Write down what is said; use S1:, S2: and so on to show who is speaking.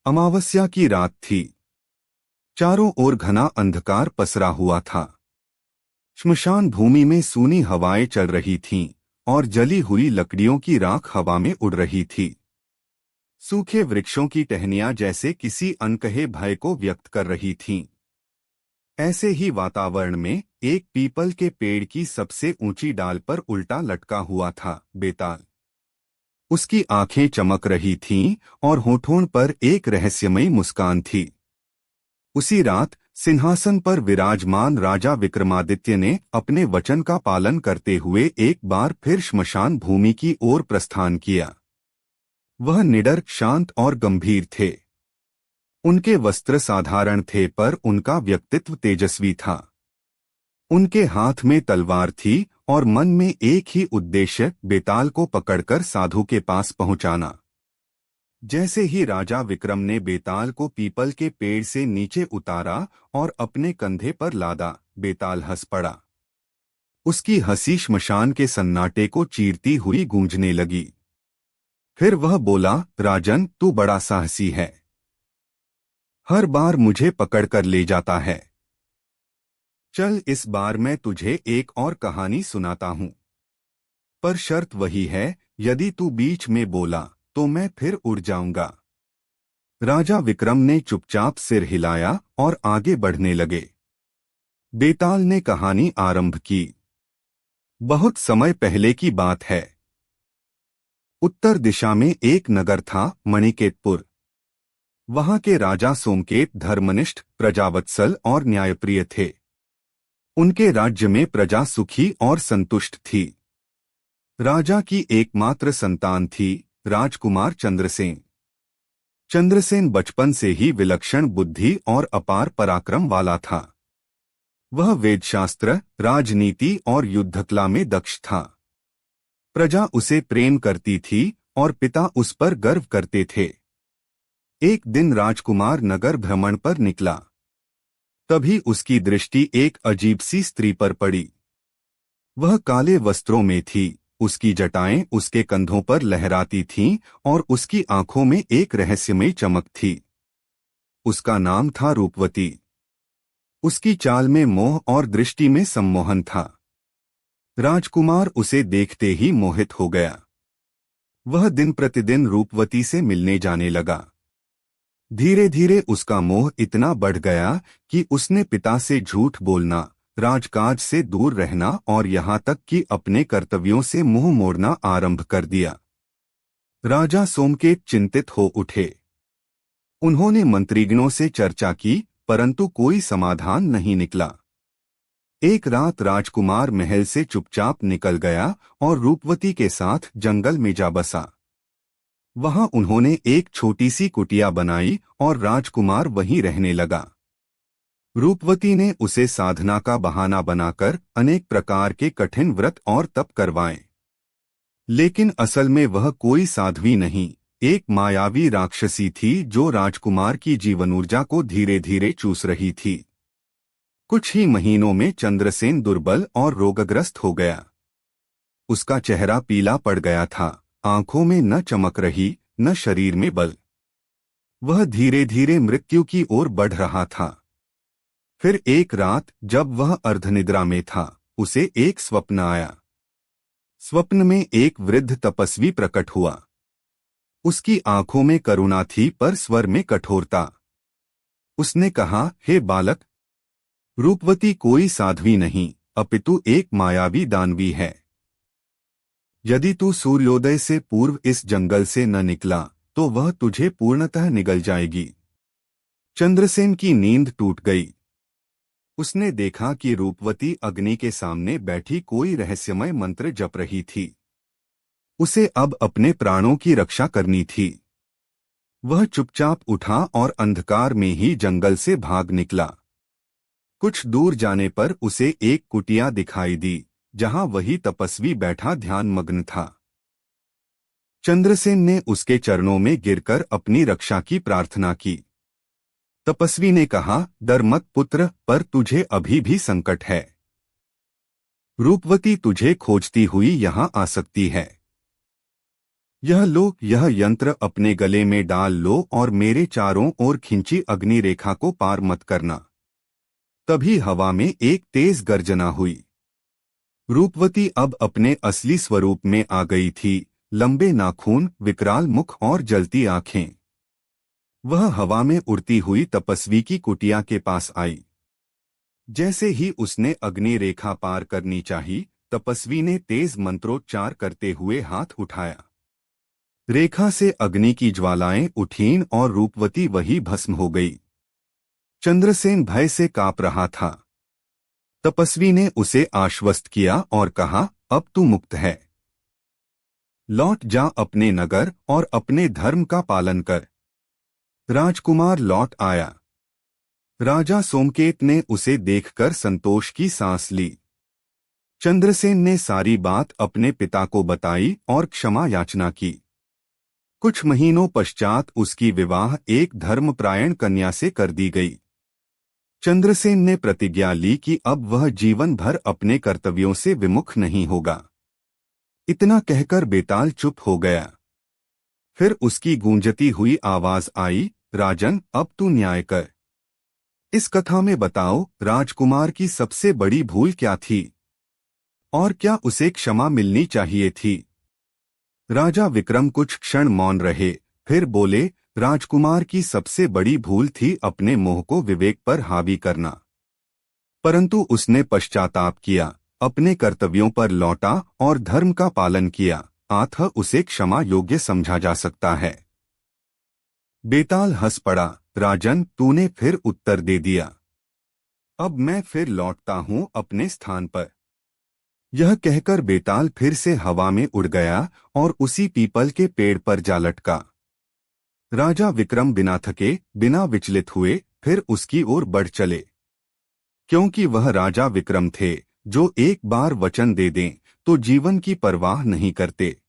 S1: अमावस्या की रात थी। चारों ओर घना अंधकार पसरा हुआ था। श्मशान भूमि में सूनी हवाएं चल रही थीं और जली हुई लकड़ियों की राख हवा में उड़ रही थी। सूखे वृक्षों की टहनियां जैसे किसी अनकहे भय को व्यक्त कर रही थीं। ऐसे ही वातावरण में एक पीपल के पेड़ की सबसे ऊंची डाल पर उल्टा लटका हुआ था बेताल। उसकी आंखें चमक रही थीं और होठों पर एक रहस्यमयी मुस्कान थी। उसी रात सिंहासन पर विराजमान राजा विक्रमादित्य ने अपने वचन का पालन करते हुए एक बार फिर श्मशान भूमि की ओर प्रस्थान किया। वह निडर, शांत और गंभीर थे। उनके वस्त्र साधारण थे पर उनका व्यक्तित्व तेजस्वी था। उनके हाथ में तलवार थी और मन में एक ही उद्देश्य, बेताल को पकड़कर साधु के पास पहुंचाना। जैसे ही राजा विक्रम ने बेताल को पीपल के पेड़ से नीचे उतारा और अपने कंधे पर लादा, बेताल हंस पड़ा। उसकी हंसी श्मशान के सन्नाटे को चीरती हुई गूंजने लगी। फिर वह बोला, राजन, तू बड़ा साहसी है। हर बार मुझे पकड़कर ले जाता है। चल, इस बार मैं तुझे एक और कहानी सुनाता हूं। पर शर्त वही है, यदि तू बीच में बोला तो मैं फिर उड़ जाऊंगा। राजा विक्रम ने चुपचाप सिर हिलाया और आगे बढ़ने लगे। बेताल ने कहानी आरंभ की। बहुत समय पहले की बात है। उत्तर दिशा में एक नगर था, मणिकेतपुर। वहां के राजा सोमकेत धर्मनिष्ठ, प्रजावत्सल और न्यायप्रिय थे। उनके राज्य में प्रजा सुखी और संतुष्ट थी। राजा की एकमात्र संतान थी राजकुमार चंद्रसेन। चंद्रसेन बचपन से ही विलक्षण बुद्धि और अपार पराक्रम वाला था। वह वेदशास्त्र, राजनीति और युद्धकला में दक्ष था। प्रजा उसे प्रेम करती थी और पिता उस पर गर्व करते थे। एक दिन राजकुमार नगर भ्रमण पर निकला। तभी उसकी दृष्टि एक अजीब सी स्त्री पर पड़ी। वह काले वस्त्रों में थी, उसकी जटाएं उसके कंधों पर लहराती थीं और उसकी आंखों में एक रहस्यमयी चमक थी। उसका नाम था रूपवती। उसकी चाल में मोह और दृष्टि में सम्मोहन था। राजकुमार उसे देखते ही मोहित हो गया। वह दिन प्रतिदिन रूपवती से मिलने जाने लगा। धीरे धीरे उसका मोह इतना बढ़ गया कि उसने पिता से झूठ बोलना, राजकाज से दूर रहना और यहाँ तक कि अपने कर्तव्यों से मुंह मोड़ना आरंभ कर दिया। राजा सोमकेत चिंतित हो उठे। उन्होंने मंत्रीगणों से चर्चा की, परंतु कोई समाधान नहीं निकला। एक रात राजकुमार महल से चुपचाप निकल गया और रूपवती के साथ जंगल में जा बसा। वहां उन्होंने एक छोटी सी कुटिया बनाई और राजकुमार वहीं रहने लगा। रूपवती ने उसे साधना का बहाना बनाकर अनेक प्रकार के कठिन व्रत और तप करवाए। लेकिन असल में वह कोई साध्वी नहीं, एक मायावी राक्षसी थी जो राजकुमार की जीवन ऊर्जा को धीरे धीरे चूस रही थी। कुछ ही महीनों में चंद्रसेन दुर्बल और रोगग्रस्त हो गया। उसका चेहरा पीला पड़ गया था, आंखों में न चमक रही, न शरीर में बल। वह धीरे धीरे मृत्यु की ओर बढ़ रहा था। फिर एक रात जब वह अर्धनिद्रा में था, उसे एक स्वप्न आया। स्वप्न में एक वृद्ध तपस्वी प्रकट हुआ। उसकी आंखों में करुणा थी पर स्वर में कठोरता। उसने कहा, हे बालक, रूपवती कोई साध्वी नहीं, अपितु एक मायावी दानवी है। यदि तू सूर्योदय से पूर्व इस जंगल से न निकला तो वह तुझे पूर्णतः निगल जाएगी। चंद्रसेन की नींद टूट गई। उसने देखा कि रूपवती अग्नि के सामने बैठी कोई रहस्यमय मंत्र जप रही थी। उसे अब अपने प्राणों की रक्षा करनी थी। वह चुपचाप उठा और अंधकार में ही जंगल से भाग निकला। कुछ दूर जाने पर उसे एक कुटिया दिखाई दी, जहां वही तपस्वी बैठा ध्यानमग्न था। चंद्रसेन ने उसके चरणों में गिरकर अपनी रक्षा की प्रार्थना की। तपस्वी ने कहा, डर मत पुत्र, पर तुझे अभी भी संकट है। रूपवती तुझे खोजती हुई यहां आ सकती है। यह यंत्र अपने गले में डाल लो और मेरे चारों ओर खिंची अग्नि रेखा को पार मत करना। तभी हवा में एक तेज गर्जना हुई। रूपवती अब अपने असली स्वरूप में आ गई थी, लंबे नाखून, विकराल मुख और जलती आंखें। वह हवा में उड़ती हुई तपस्वी की कुटिया के पास आई। जैसे ही उसने अग्नि रेखा पार करनी चाही, तपस्वी ने तेज मंत्रोच्चार करते हुए हाथ उठाया। रेखा से अग्नि की ज्वालाएं उठीं और रूपवती वही भस्म हो गई। चंद्रसेन भय से कांप रहा था। तपस्वी ने उसे आश्वस्त किया और कहा, अब तू मुक्त है। लौट जा अपने नगर और अपने धर्म का पालन कर। राजकुमार लौट आया। राजा सोमकेत ने उसे देखकर संतोष की सांस ली। चंद्रसेन ने सारी बात अपने पिता को बताई और क्षमा याचना की। कुछ महीनों पश्चात उसकी विवाह एक धर्मप्रायण कन्या से कर दी गई। चंद्रसेन ने प्रतिज्ञा ली कि अब वह जीवन भर अपने कर्तव्यों से विमुख नहीं होगा। इतना कहकर बेताल चुप हो गया। फिर उसकी गूंजती हुई आवाज आई, राजन, अब तू न्याय कर। इस कथा में बताओ, राजकुमार की सबसे बड़ी भूल क्या थी और क्या उसे क्षमा मिलनी चाहिए थी? राजा विक्रम कुछ क्षण मौन रहे, फिर बोले, राजकुमार की सबसे बड़ी भूल थी अपने मोह को विवेक पर हावी करना। परंतु उसने पश्चाताप किया, अपने कर्तव्यों पर लौटा और धर्म का पालन किया, अतः उसे क्षमा योग्य समझा जा सकता है। बेताल हंस पड़ा, राजन, तूने फिर उत्तर दे दिया। अब मैं फिर लौटता हूं अपने स्थान पर। यह कहकर बेताल फिर से हवा में उड़ गया और उसी पीपल के पेड़ पर जा लटका। राजा विक्रम बिना थके, बिना विचलित हुए फिर उसकी ओर बढ़ चले। क्योंकि वह राजा विक्रम थे जो एक बार वचन दे दें तो जीवन की परवाह नहीं करते।